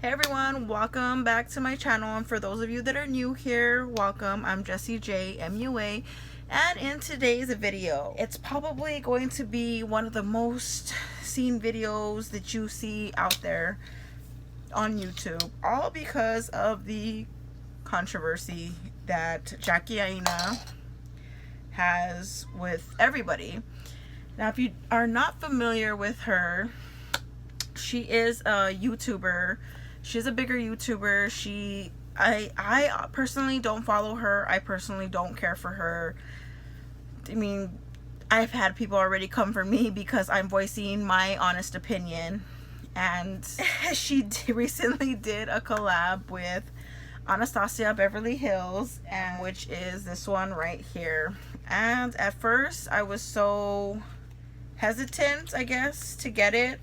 Hey everyone, welcome back to my channel, and for those of you that are new here, welcome. I'm Jessie J MUA, and in today's video, it's probably going to be one of the most seen videos that you see out there on YouTube, all because of the controversy that Jackieeee Aina has with everybody. Now, if you are not familiar with her, she is a YouTuber. She's a bigger YouTuber. I personally don't follow her. I personally don't care for her. I mean, I've had people already come for me because I'm voicing my honest opinion. And she recently did a collab with Anastasia Beverly Hills, and which is this one right here. And at first I was so hesitant, I guess, to get it.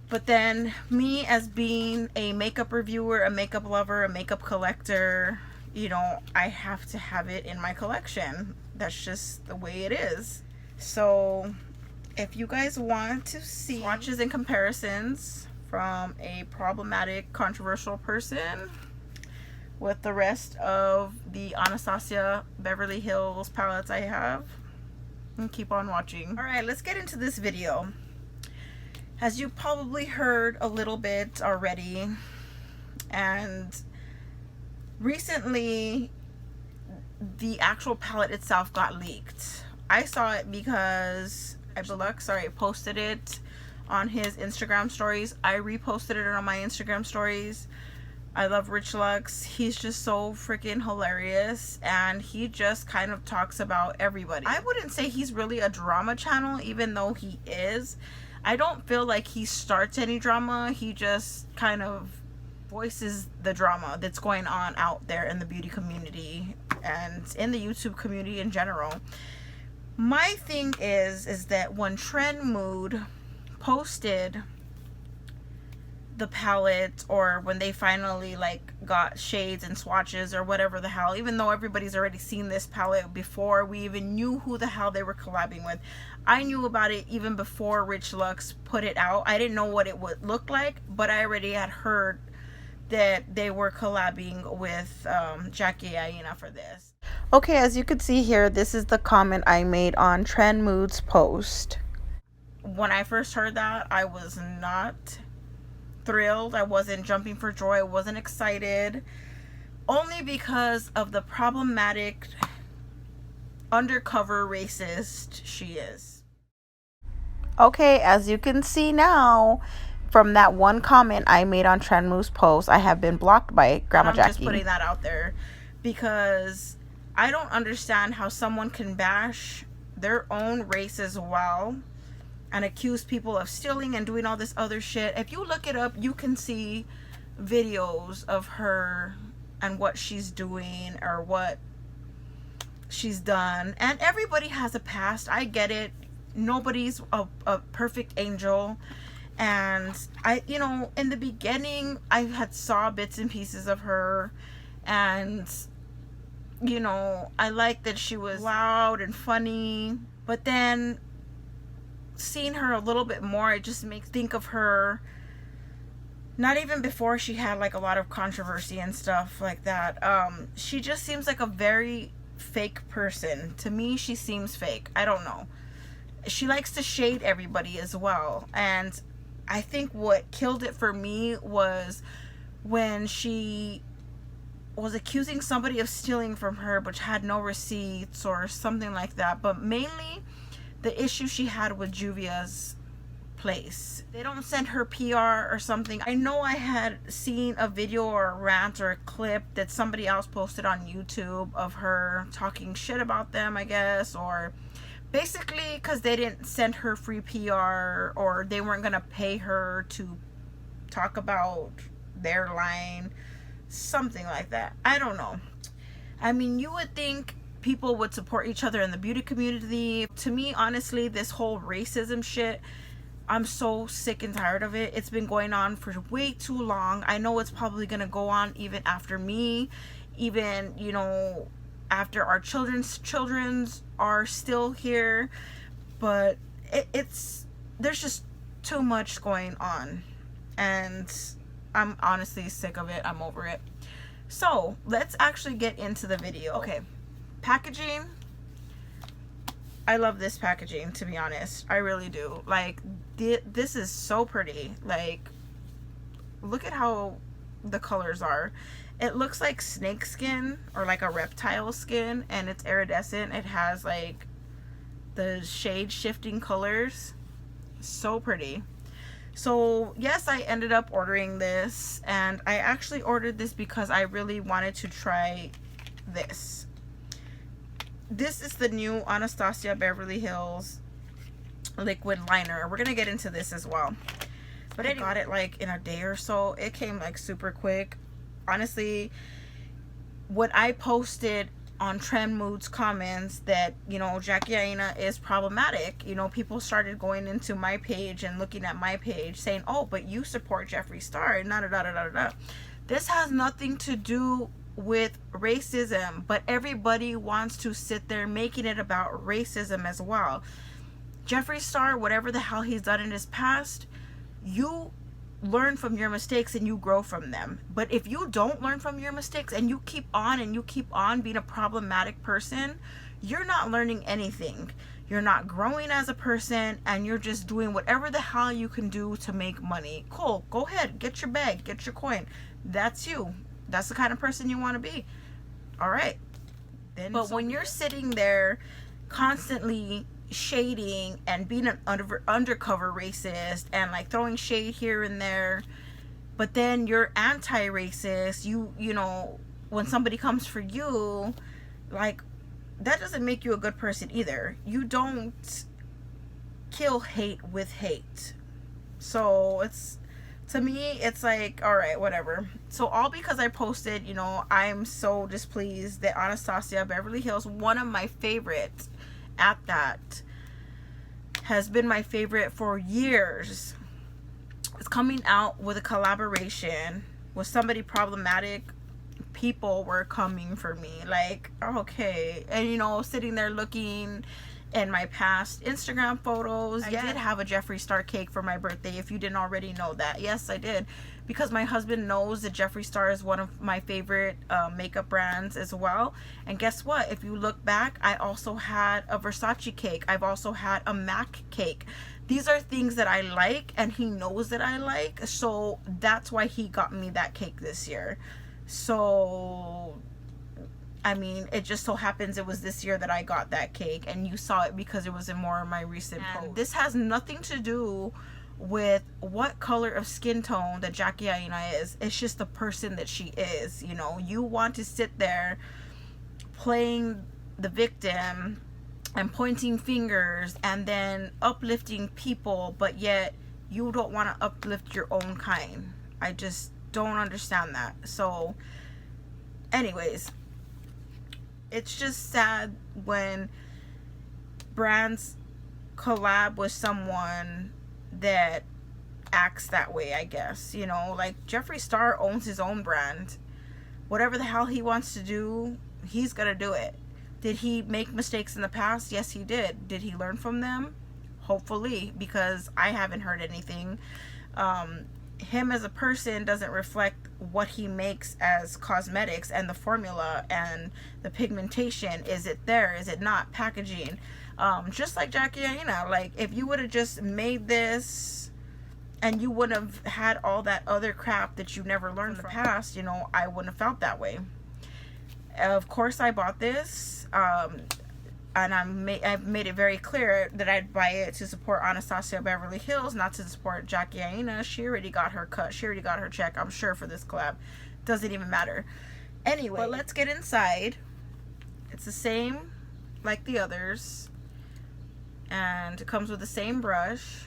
But then, me as being a makeup reviewer, a makeup lover, a makeup collector, you know, I have to have it in my collection. That's just the way it is. So, if you guys want to see swatches and comparisons from a problematic, controversial person with the rest of the Anastasia Beverly Hills palettes I have, and keep on watching. Alright, let's get into this video. As you probably heard a little bit already, and recently the actual palette itself got leaked. I saw it because posted it on his Instagram stories. I reposted it on my Instagram stories. I love Rich Lux. He's just so freaking hilarious, and he just kind of talks about everybody. I wouldn't say he's really a drama channel, even though he is. I don't feel like he starts any drama. He just kind of voices the drama that's going on out there in the beauty community and in the YouTube community in general. My thing is that when Trend Mood posted the palette, or when they finally like got shades and swatches or whatever the hell, even though everybody's already seen this palette before we even knew who the hell they were collabing with. I knew about it even before Rich Lux put it out. I didn't know what it would look like, but I already had heard that they were collabing with Jackieeee Aina for this. Okay, as you can see here, this is the comment I made on Trend Mood's post. When I first heard that, I was not thrilled. I wasn't jumping for joy. I wasn't excited, only because of the problematic, undercover racist she is. Okay, as you can see now from that one comment I made on Trend Mood's post, I have been blocked by Grandma Jackieeee. I'm just putting that out there because I don't understand how someone can bash their own race as well and accuse people of stealing and doing all this other shit. If you look it up, you can see videos of her and what she's doing or what she's done. And everybody has a past. I get it. Nobody's a perfect angel. And you know, in the beginning, I had saw bits and pieces of her, and you know, I liked that she was loud and funny. But then seeing her a little bit more, it just makes think of her not even before she had like a lot of controversy and stuff like that. She just seems like a very fake person to me. She seems fake. I don't know. She likes to shade everybody as well, and I think what killed it for me was when she was accusing somebody of stealing from her but had no receipts or something like that. But mainly the issue she had with Juvia's place. They don't send her PR or something. I know I had seen a video or a rant or a clip that somebody else posted on YouTube of her talking shit about them, I guess, or basically because they didn't send her free PR, or they weren't gonna pay her to talk about their line, something like that. I don't know. I mean, you would think people would support each other in the beauty community. To me, honestly, this whole racism shit, I'm so sick and tired of it. It's been going on for way too long. I know it's probably gonna go on even after me, even, you know, after our children's are still here. But there's just too much going on, and I'm honestly sick of it. I'm over it. So let's actually get into the video. Okay, packaging. I love this packaging, to be honest. I really do. Like, this is so pretty. Like, look at how the colors are. It looks like snake skin or like a reptile skin, and it's iridescent. It has like the shade shifting colors. So pretty. So yes, I ended up ordering this, and I actually ordered this because I really wanted to try this. This is the new Anastasia Beverly Hills liquid liner. We're gonna get into this as well, but I got it like in a day or so. It came like super quick. Honestly, what I posted on Trend Mood's comments that, you know, Jackie Aina is problematic, you know, people started going into my page and looking at my page saying, oh, but you support Jeffree Star and da da da da da. This has nothing to do with racism, but everybody wants to sit there making it about racism as well. Jeffree Star, whatever the hell he's done in his past, you learn from your mistakes and you grow from them. But if you don't learn from your mistakes and you keep on being a problematic person, you're not learning anything. You're not growing as a person, and you're just doing whatever the hell you can do to make money. Cool, go ahead, get your bag, get your coin. That's you. That's the kind of person you want to be. All right. Then, but when you're sitting there constantly shading and being an undercover racist and like throwing shade here and there, but then you're anti-racist, you know, when somebody comes for you, like, that doesn't make you a good person either. You don't kill hate with hate. So it's, to me, it's like, all right, whatever. So all because I posted, you know, I'm so displeased that Anastasia Beverly Hills, one of my favorites at that, has been my favorite for years, is coming out with a collaboration with somebody problematic. People were coming for me, like, okay. And you know, sitting there looking in my past Instagram photos, I did have a Jeffree Star cake for my birthday, if you didn't already know that. Yes, I did, because my husband knows that Jeffree Star is one of my favorite makeup brands as well. And guess what, if you look back, I also had a Versace cake. I've also had a MAC cake. These are things that I like, and he knows that I like, so that's why he got me that cake this year. So I mean, it just so happens it was this year that I got that cake, and you saw it because it was in more of my recent posts. This has nothing to do with what color of skin tone that Jackie Aina is. It's just the person that she is. You know, you want to sit there playing the victim and pointing fingers and then uplifting people, but yet you don't want to uplift your own kind. I just don't understand that. So anyways, it's just sad when brands collab with someone that acts that way, I guess. You know, like Jeffree Star owns his own brand. Whatever the hell he wants to do, he's gonna do it. Did he make mistakes in the past? Yes, he did. Did he learn from them? Hopefully, because I haven't heard anything. Him as a person doesn't reflect what he makes as cosmetics and the formula and the pigmentation. Is it there? Is it not? Packaging. Just like Jackie Aina, like, if you would have just made this and you wouldn't have had all that other crap that you never learned from the past, you know, I wouldn't have felt that way. Of course I bought this, and I've made it very clear that I'd buy it to support Anastasia Beverly Hills, not to support Jackie Aina. She already got her cut. She already got her check, I'm sure, for this collab. Doesn't even matter. Anyway, but let's get inside. It's the same like the others, and it comes with the same brush.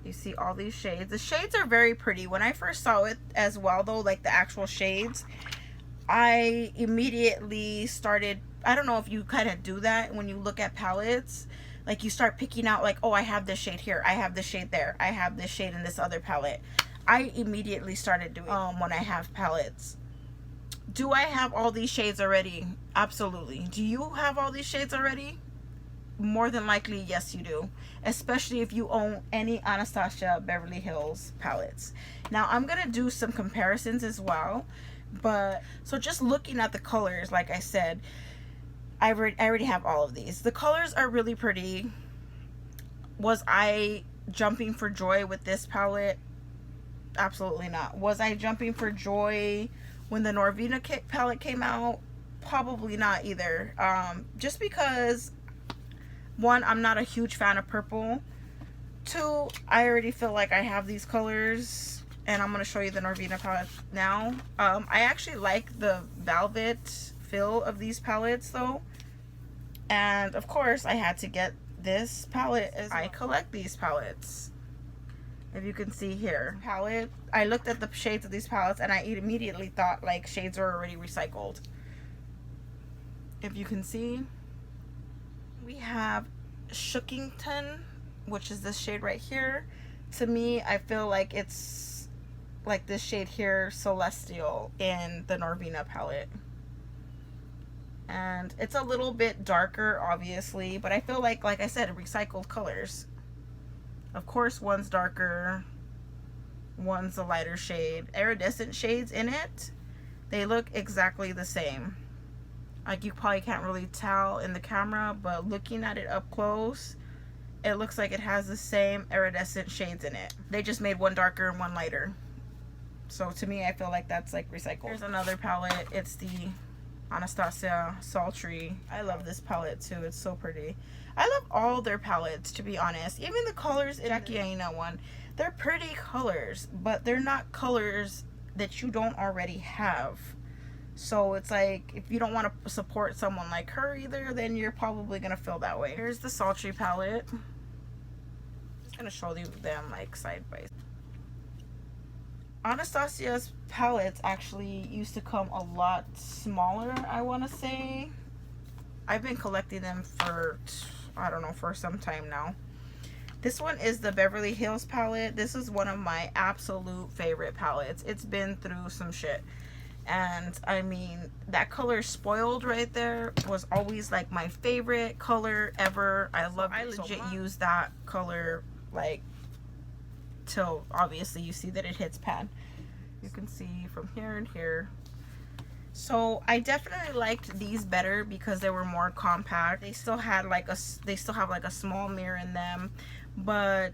You see all these shades. The shades are very pretty. When I first saw it as well, though, like the actual shades, I immediately started, I don't know if you kind of do that when you look at palettes, like you start picking out like, oh, I have this shade here, I have this shade there, I have this shade in this other palette. I immediately started doing when I have palettes. Do I have all these shades already? Absolutely. Do you have all these shades already? more than likely, yes, you do. Especially if you own any Anastasia Beverly Hills palettes. Now, I'm going to do some comparisons as well. But, so just looking at the colors, like I said, I already have all of these. The colors are really pretty. Was I jumping for joy with this palette? Absolutely not. Was I jumping for joy when the Norvina palette came out? Probably not either. Just because, one, I'm not a huge fan of purple. Two, I already feel like I have these colors, and I'm going to show you the Norvina palette now. I actually like the velvet feel of these palettes though, and of course I had to get this palette as I collect these palettes. If you can see here, palette, I looked at the shades of these palettes and I immediately thought like shades were already recycled. If you can see, we have Shookington, which is this shade right here. To me, I feel like it's like this shade here, Celestial, in the Norvina palette. And it's a little bit darker, obviously, but I feel like I said, recycled colors. Of course, one's darker, one's a lighter shade. Iridescent shades in it, they look exactly the same. Like, you probably can't really tell in the camera, but looking at it up close, it looks like it has the same iridescent shades in it. They just made one darker and one lighter. So to me, I feel like that's like recycled. Here's another palette. It's the Anastasia Sultry. I love this palette too. It's so pretty. I love all their palettes, to be honest. Even the colors in the Aina one, they're pretty colors, but they're not colors that you don't already have. So it's like, if you don't want to support someone like her either, then you're probably going to feel that way. Here's the Sultry palette. I'm just going to show you them like side by side. Anastasia's palettes actually used to come a lot smaller, I want to say. I've been collecting them for, I don't know, for some time now. This one is the Beverly Hills palette. This is one of my absolute favorite palettes. It's been through some shit. And I mean, that color Spoiled right there was always like my favorite color ever. I love it. I legit use that color like till obviously you see that it hits pan. You can see from here and here. So I definitely liked these better because they were more compact. They still had like they still have like a small mirror in them, but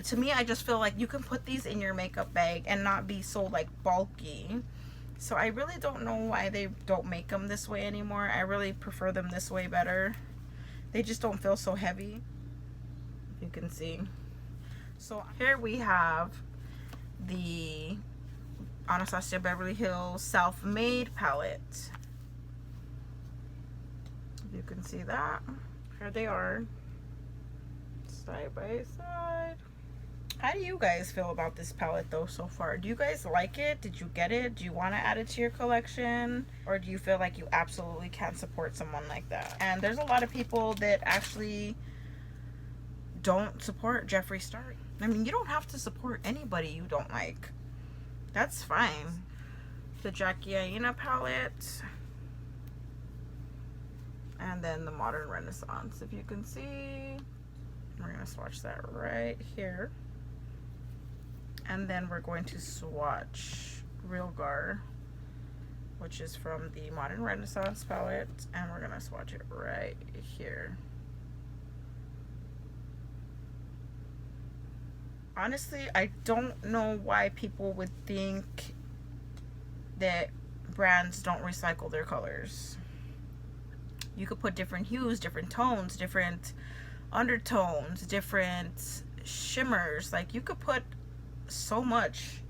to me, I just feel like you can put these in your makeup bag and not be so like bulky. So I really don't know why they don't make them this way anymore. I really prefer them this way better. They just don't feel so heavy, you can see. So here we have the Anastasia Beverly Hills Self-Made palette. You can see that. Here they are, side by side. How do you guys feel about this palette though so far? Do you guys like it? Did you get it? Do you want to add it to your collection? Or do you feel like you absolutely can't support someone like that? And there's a lot of people that actually don't support Jeffree Star. I mean, you don't have to support anybody you don't like. That's fine. The Jackieeee palette. And then the Modern Renaissance. If you can see, we're going to swatch that right here. And then we're going to swatch Real Gar, which is from the Modern Renaissance palette. And we're going to swatch it right here. Honestly, I don't know why people would think that brands don't recycle their colors. You could put different hues, different tones, different undertones, different shimmers. Like, you could put so much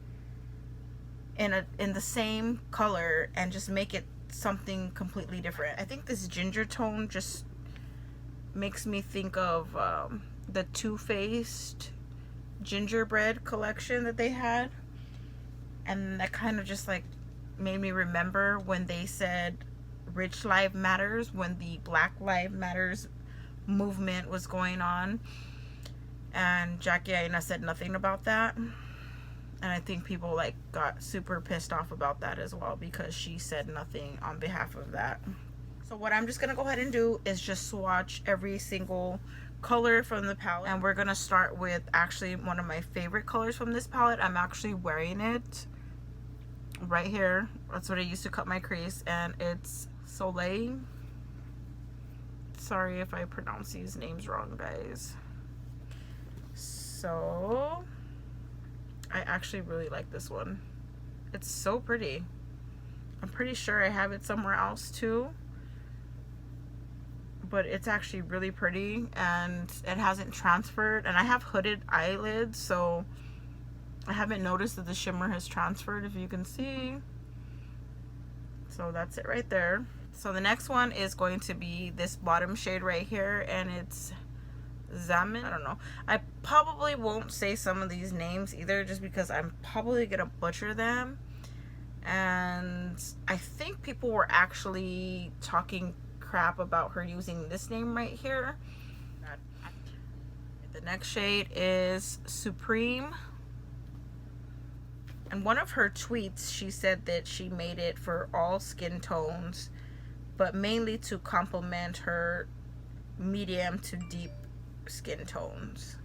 in the same color and just make it something completely different. I think this ginger tone just makes me think of the Too Faced gingerbread collection that they had, and that kind of just like made me remember when they said Rich Lives Matters, when the Black Lives Matters movement was going on, and Jackieeee said nothing about that. And I think people like got super pissed off about that as well because she said nothing on behalf of that. So what I'm just gonna go ahead and do is just swatch every single color from the palette, and we're gonna start with actually one of my favorite colors from this palette. I'm actually wearing it right here. That's what I used to cut my crease, and it's Soleil. Sorry if I pronounce these names wrong, guys. So I actually really like this one. It's so pretty. I'm pretty sure I have it somewhere else too, but it's actually really pretty, and it hasn't transferred, and I have hooded eyelids, so I haven't noticed that the shimmer has transferred, if you can see. So that's it right there. So the next one is going to be this bottom shade right here, and it's Zaman. I don't know. I probably won't say some of these names either, just because I'm probably gonna butcher them. And I think people were actually talking crap about her using this name right here. The next shade is Supreme. And one of her tweets, she said that she made it for all skin tones, but mainly to complement her medium to deep skin tones.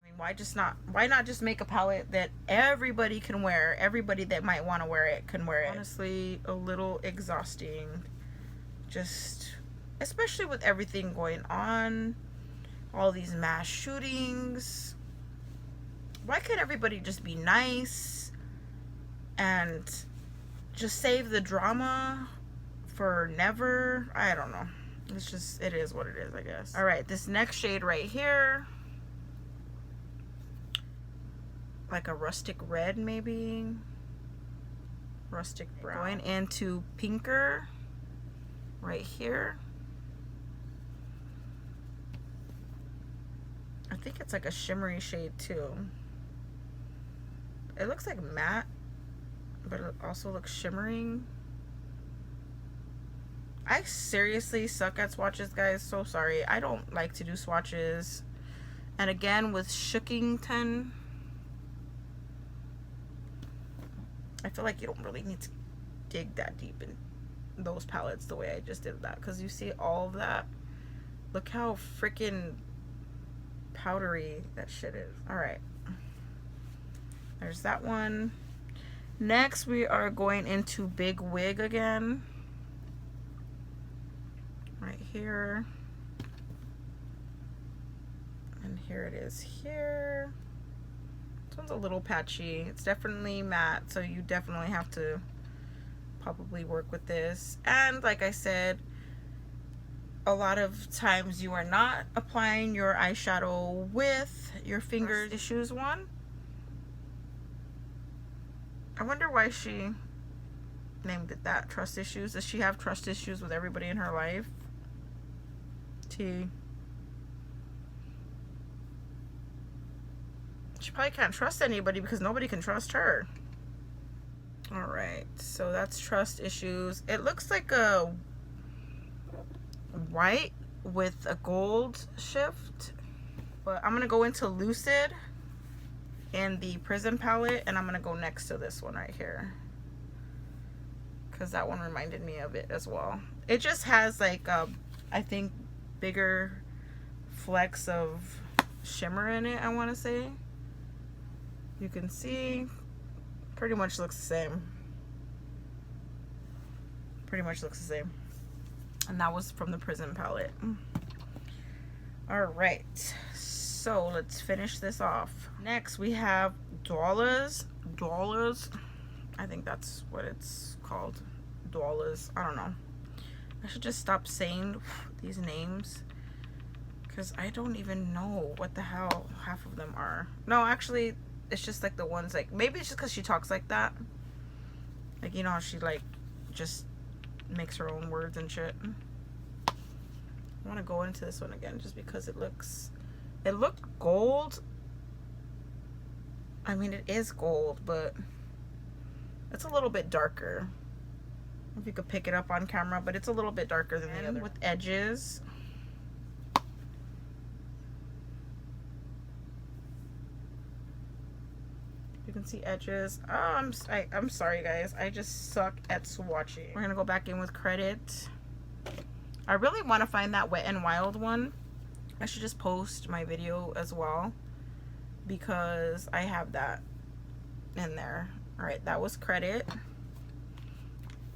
I mean, why not just make a palette that everybody can wear? Everybody that might want to wear it can wear it. Honestly, a little exhausting, just especially with everything going on, all these mass shootings. Why can't everybody just be nice and just save the drama for never? I don't know. It's just, it is what it is, I guess. All right, this next shade right here, like a rustic red, maybe rustic brown. Going into pinker right here. I think it's like a shimmery shade too. It looks like matte, but it also looks shimmering. I seriously suck at swatches, guys. So sorry. I don't like to do swatches. And again, with Shookington, I feel like you don't really need to dig that deep in those palettes the way I just did that, because you see all of that. Look how freaking powdery that shit is. All right, there's that one. Next we are going into Big Wig again, right here, and here it is here. This one's a little patchy. It's definitely matte, so you definitely have to probably work with this. And like I said, a lot of times you are not applying your eyeshadow with your fingers. Issues one. I wonder why she named it that. Trust issues. Does she have trust issues with everybody in her life? T. She probably can't trust anybody because nobody can trust her. All right, so that's trust issues. It looks like a white with a gold shift, but I'm gonna go into Lucid in the Prism palette, and I'm gonna go next to this one right here because that one reminded me of it as well. It just has like I think bigger flecks of shimmer in it, I want to say. You can see pretty much looks the same. Pretty much looks the same. And that was from the Prism palette. All right, so let's finish this off. Next we have Dollars. I think that's what it's called. Dollars. I don't know. I should just stop saying these names because I don't even know what the hell half of them are. No, actually, it's just like the ones, like, maybe it's just because she talks like that. Like, you know how she like just makes her own words and shit. I want to go into this one again just because it looked gold. I mean, it is gold, but it's a little bit darker. If you could pick it up on camera, but it's a little bit darker than the other. With edges. You can see edges. I'm sorry guys, I just suck at swatching. We're gonna go back in with Credit. I really want to find that Wet n Wild one. I should just post my video as well because I have that in there. All right, that was Credit.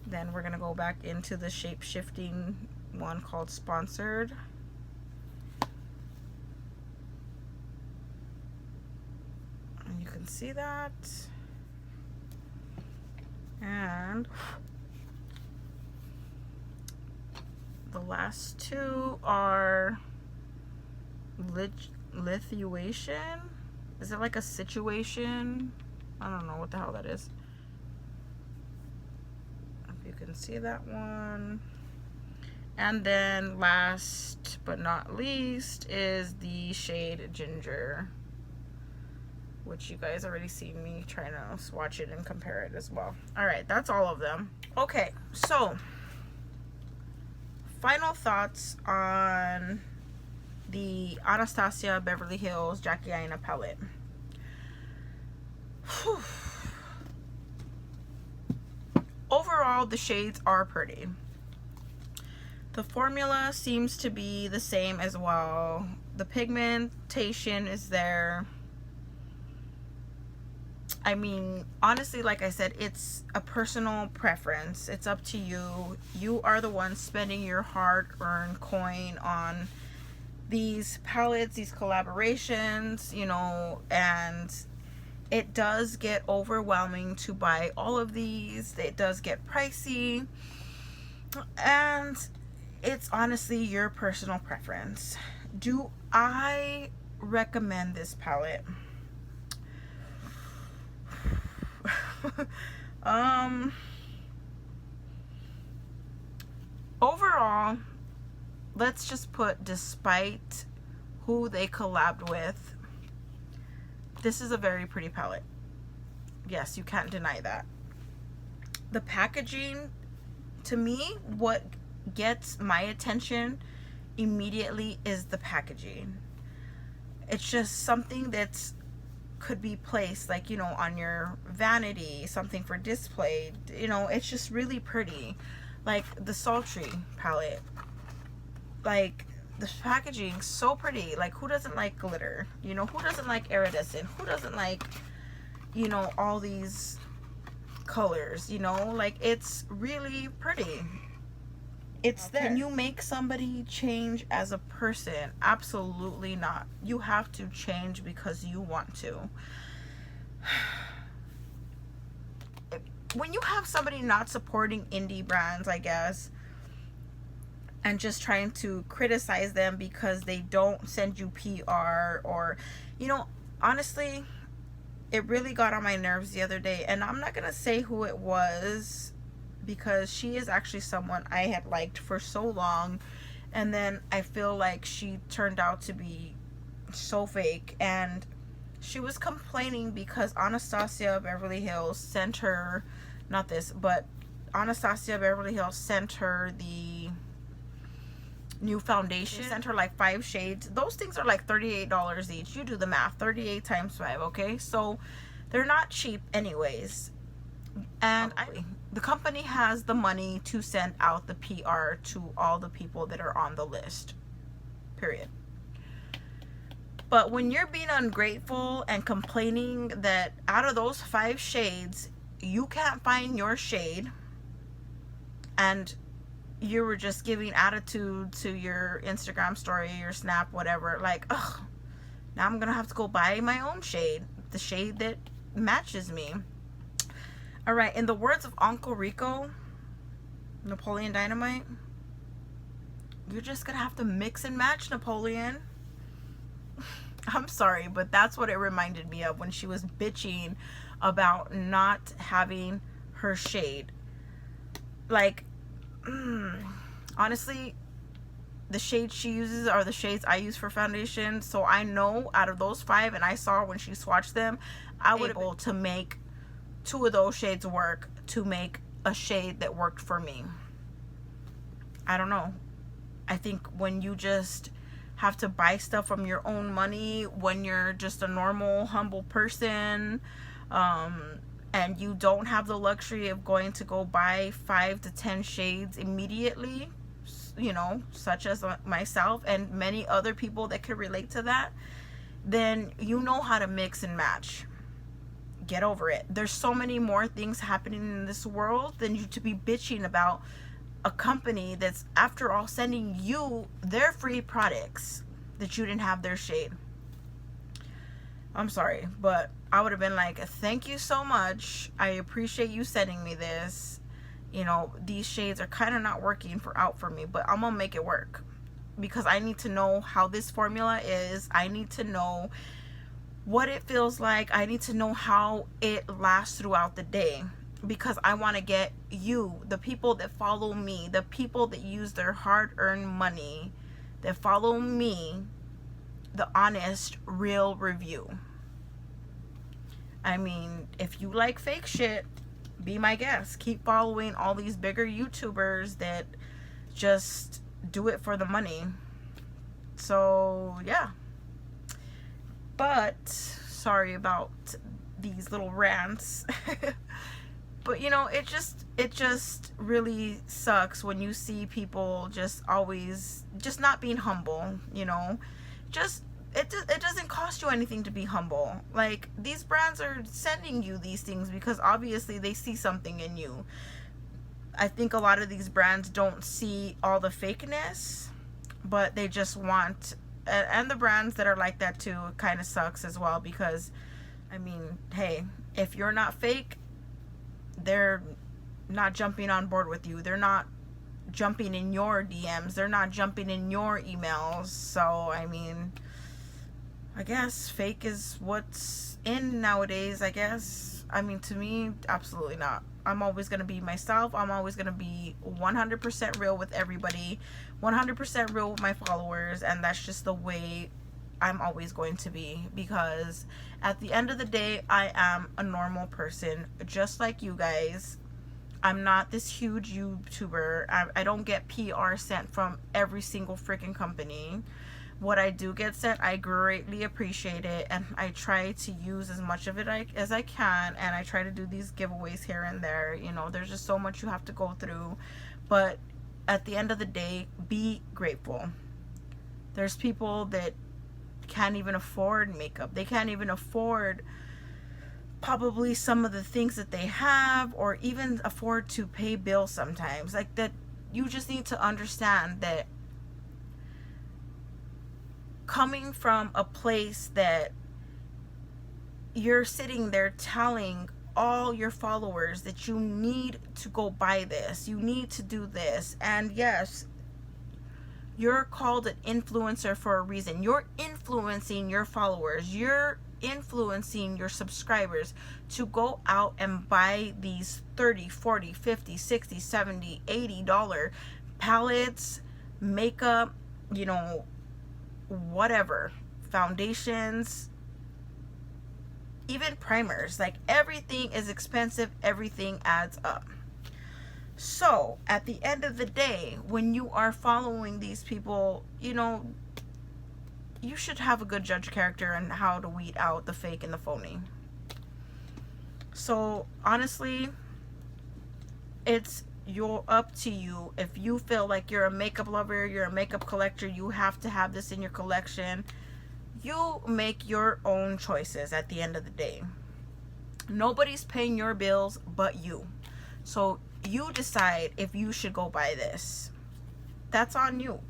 Then we're gonna go back into the shape shifting one called Sponsored. And you can see that. And the last two are Lithuation. Is it like a situation? I don't know what the hell that is. If you can see that one. And then last but not least is the shade Ginger, which you guys already seen me trying to swatch it and compare it as well. All right, that's all of them. Okay, so final thoughts on the Anastasia Beverly Hills Jackieeee Aina palette. Whew. Overall, the shades are pretty. The formula seems to be the same as well. The pigmentation is there. I mean, honestly, like I said, it's a personal preference. It's up to you. You are the one spending your hard-earned coin on these palettes, these collaborations, you know, and it does get overwhelming to buy all of these. It does get pricey, and it's honestly your personal preference. Do I recommend this palette? Overall, let's just put, despite who they collabed with, this is a very pretty palette. Yes, you can't deny that. The packaging, to me, what gets my attention immediately is the packaging. It's just something that's could be placed, like, you know, on your vanity, something for display, you know. It's just really pretty. Like the Sultry palette, like the packaging, so pretty. Like, who doesn't like glitter? You know, who doesn't like iridescent? Who doesn't like, you know, all these colors? You know, like, it's really pretty. It's there. Can you make somebody change as a person? Absolutely not. You have to change because you want to. When you have somebody not supporting indie brands, I guess, and just trying to criticize them because they don't send you PR, or, you know, honestly, it really got on my nerves the other day. And I'm not gonna say who it was, because she is actually someone I had liked for so long, and then I feel like she turned out to be so fake. And she was complaining because Anastasia Beverly Hills sent her, not this, but Anastasia Beverly Hills sent her the new foundation. They sent her like 5 shades. Those things are like $38 each. You do the math, 38 times 5, okay? So they're not cheap anyways. And the company has the money to send out the PR to all the people that are on the list, period. But when you're being ungrateful and complaining that out of those 5 shades, you can't find your shade, and you were just giving attitude to your Instagram story, your Snap, whatever, like, ugh, now I'm gonna have to go buy my own shade, the shade that matches me. All right, in the words of Uncle Rico, Napoleon Dynamite, you're just gonna have to mix and match, Napoleon. I'm sorry, but that's what it reminded me of when she was bitching about not having her shade. Like, honestly, the shades she uses are the shades I use for foundation. So I know out of those 5, and I saw when she swatched them, I would be able to make 2 of those shades work to make a shade that worked for me. I don't know. I think when you just have to buy stuff from your own money, when you're just a normal, humble person, and you don't have the luxury of going to go buy 5 to 10 shades immediately, you know, such as myself and many other people that could relate to that, then you know how to mix and match. Get over it. There's so many more things happening in this world than you to be bitching about a company that's, after all, sending you their free products that you didn't have their shade. I'm sorry, but I would have been like, thank you so much. I appreciate you sending me this. You know, these shades are kind of not working out for me, but I'm gonna make it work because I need to know how this formula is. I need to know what it feels like. I need to know how it lasts throughout the day, because I want to get you, the people that follow me, the people that use their hard-earned money, that follow me, the honest, real review. I mean, if you like fake shit, be my guest. Keep following all these bigger YouTubers that just do it for the money. So yeah, but sorry about these little rants. But you know, it just really sucks when you see people just always just not being humble, you know. Just it doesn't cost you anything to be humble. Like, these brands are sending you these things because obviously they see something in you. I think a lot of these brands don't see all the fakeness, but they just want, and the brands that are like that too, it kind of sucks as well, because I mean, hey, if you're not fake, they're not jumping on board with you. They're not jumping in your DMs. They're not jumping in your emails. So I mean, I guess fake is what's in nowadays, I guess. I mean, to me, absolutely not. I'm always going to be myself. I'm always going to be 100% real with everybody, 100% real with my followers, and that's just the way I'm always going to be, because at the end of the day, I am a normal person just like you guys. I'm not this huge YouTuber. I don't get PR sent from every single freaking company. What I do get sent, I greatly appreciate it, and I try to use as much of it as I can, and I try to do these giveaways here and there. You know, there's just so much you have to go through, but at the end of the day, be grateful. There's people that can't even afford makeup. They can't even afford probably some of the things that they have, or even afford to pay bills sometimes. Like that, you just need to understand that coming from a place that you're sitting there telling all your followers that you need to go buy this, you need to do this, and yes, you're called an influencer for a reason. You're influencing your followers, you're influencing your subscribers to go out and buy these $30, $40, $50, $60, $70, $80 palettes, makeup, you know, whatever, foundations, even primers. Like, everything is expensive, everything adds up. So at the end of the day, when you are following these people, you know, you should have a good judge character and how to weed out the fake and the phony. So honestly, it's up to you. If you feel like you're a makeup lover, you're a makeup collector, you have to have this in your collection, you make your own choices at the end of the day. Nobody's paying your bills but you. So you decide if you should go buy this. That's on you.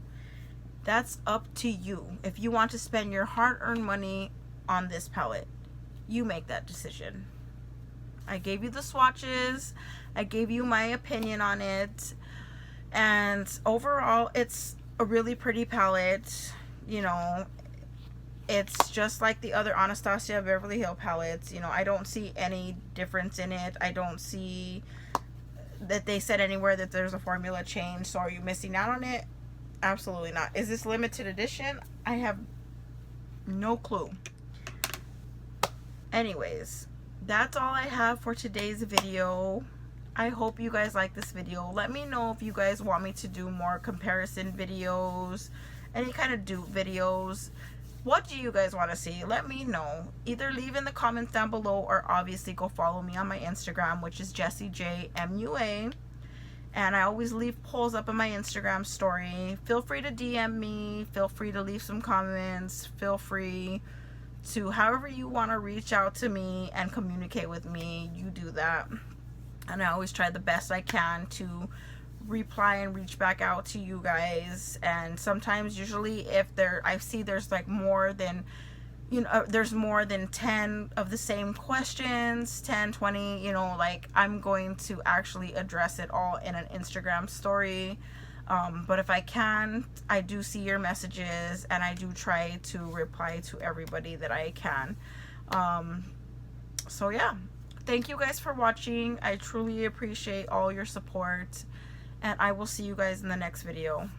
That's up to you. If you want to spend your hard-earned money on this palette, you make that decision. I gave you the swatches. I gave you my opinion on it. And overall, it's a really pretty palette. You know, it's just like the other Anastasia Beverly Hills palettes. You know, I don't see any difference in it. I don't see that they said anywhere that there's a formula change. So are you missing out on it? Absolutely not. Is this limited edition? I have no clue. Anyways, that's all I have for today's video. I hope you guys like this video. Let me know if you guys want me to do more comparison videos, any kind of dupe videos. What do you guys want to see? Let me know. Either leave in the comments down below, or obviously go follow me on my Instagram, which is JessieeJMUA. And I always leave polls up on my Instagram story. Feel free to DM me. Feel free to leave some comments. Feel free to, however you want to reach out to me and communicate with me, you do that. And I always try the best I can to reply and reach back out to you guys. And sometimes, usually, if I see there's like more than, you know, there's more than 10 of the same questions, 10, 20, you know, like, I'm going to actually address it all in an Instagram story. But if I can, I do see your messages, and I do try to reply to everybody that I can. So yeah, thank you guys for watching. I truly appreciate all your support, and I will see you guys in the next video.